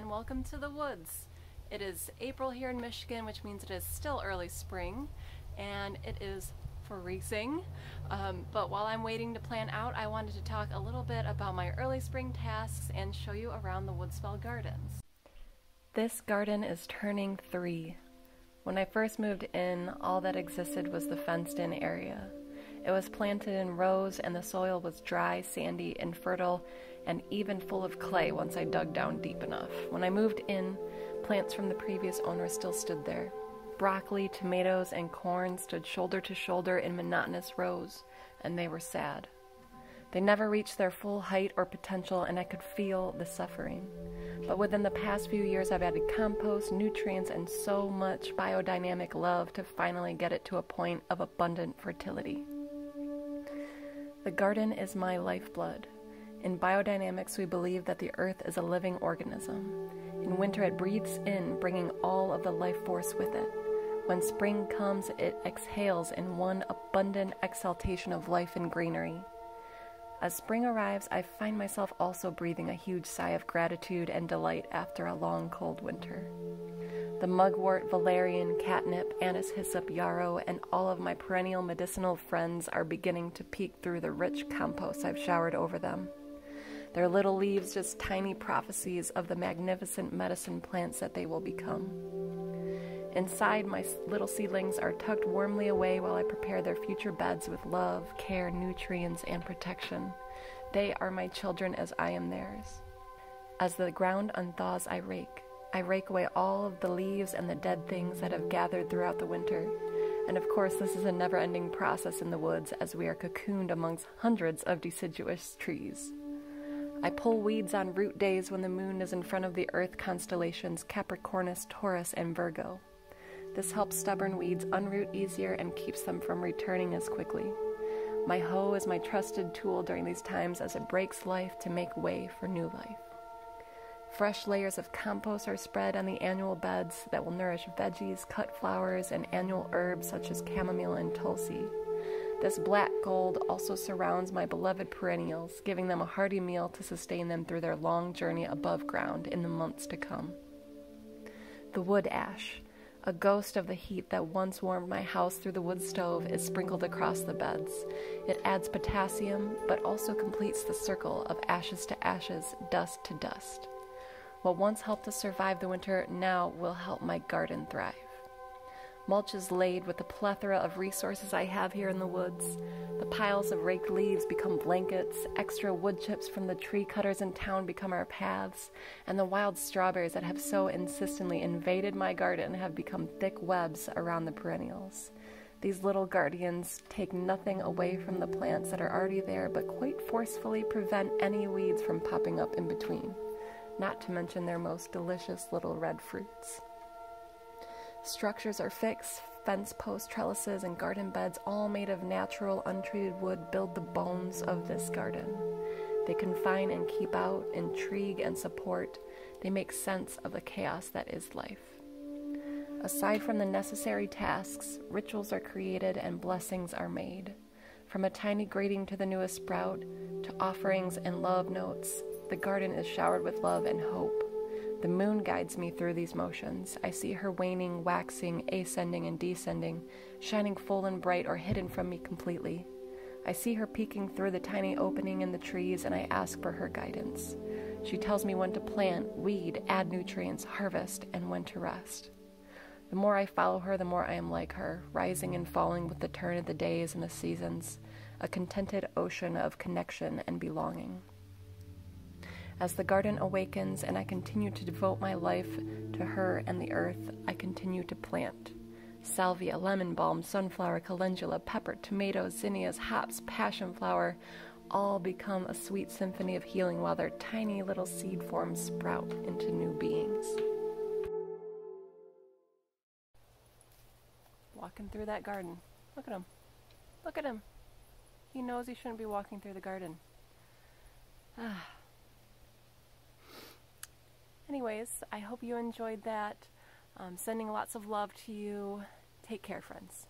and welcome to the woods. It is April here in Michigan, which means it is still early spring, and it is freezing. But while I'm waiting to plan out, I wanted to talk a little bit about my early spring tasks and show you around the Woodspell gardens. This garden is turning 3. When I first moved in, all that existed was the fenced-in area. It was planted in rows, and the soil was dry, sandy, infertile, and even full of clay once I dug down deep enough. When I moved in, plants from the previous owner still stood there. Broccoli, tomatoes, and corn stood shoulder to shoulder in monotonous rows, and they were sad. They never reached their full height or potential, and I could feel the suffering. But within the past few years, I've added compost, nutrients, and so much biodynamic love to finally get it to a point of abundant fertility. The garden is my lifeblood. In biodynamics, we believe that the earth is a living organism. In winter, it breathes in, bringing all of the life force with it. When spring comes, it exhales in one abundant exhaltation of life and greenery. As spring arrives, I find myself also breathing a huge sigh of gratitude and delight after a long, cold winter. The mugwort, valerian, catnip, anise, hyssop, yarrow, and all of my perennial medicinal friends are beginning to peek through the rich compost I've showered over them. Their little leaves just tiny prophecies of the magnificent medicine plants that they will become. Inside, my little seedlings are tucked warmly away while I prepare their future beds with love, care, nutrients, and protection. They are my children as I am theirs. As the ground unthaws, I rake away all of the leaves and the dead things that have gathered throughout the winter. And of course, this is a never-ending process in the woods as we are cocooned amongst hundreds of deciduous trees. I pull weeds on root days when the moon is in front of the earth constellations Capricornus, Taurus, and Virgo. This helps stubborn weeds unroot easier and keeps them from returning as quickly. My hoe is my trusted tool during these times as it breaks life to make way for new life. Fresh layers of compost are spread on the annual beds that will nourish veggies, cut flowers, and annual herbs such as chamomile and tulsi. This black gold also surrounds my beloved perennials, giving them a hearty meal to sustain them through their long journey above ground in the months to come. The wood ash, a ghost of the heat that once warmed my house through the wood stove, is sprinkled across the beds. It adds potassium, but also completes the circle of ashes to ashes, dust to dust. What once helped us survive the winter now will help my garden thrive. Mulch is laid with the plethora of resources I have here in the woods. The piles of raked leaves become blankets, extra wood chips from the tree cutters in town become our paths, and the wild strawberries that have so insistently invaded my garden have become thick webs around the perennials. These little guardians take nothing away from the plants that are already there, but quite forcefully prevent any weeds from popping up in between, not to mention their most delicious little red fruits. Structures are fixed, fence posts, trellises, and garden beds, all made of natural, untreated wood, build the bones of this garden. They confine and keep out, intrigue and support. They make sense of the chaos that is life. Aside from the necessary tasks, rituals are created and blessings are made. From a tiny grating to the newest sprout, to offerings and love notes, the garden is showered with love and hope. The moon guides me through these motions. I see her waning, waxing, ascending, and descending, shining full and bright or hidden from me completely. I see her peeking through the tiny opening in the trees, and I ask for her guidance. She tells me when to plant, weed, add nutrients, harvest, and when to rest. The more I follow her, the more I am like her, rising and falling with the turn of the days and the seasons, a contented ocean of connection and belonging. As the garden awakens and I continue to devote my life to her and the earth, I continue to plant. Salvia, lemon balm, sunflower, calendula, pepper, tomatoes, zinnias, hops, passion flower, all become a sweet symphony of healing while their tiny little seed forms sprout into new beings. Walking through that garden. Look at him. Look at him. He knows he shouldn't be walking through the garden. Anyways, I hope you enjoyed that. Sending lots of love to you. Take care, friends.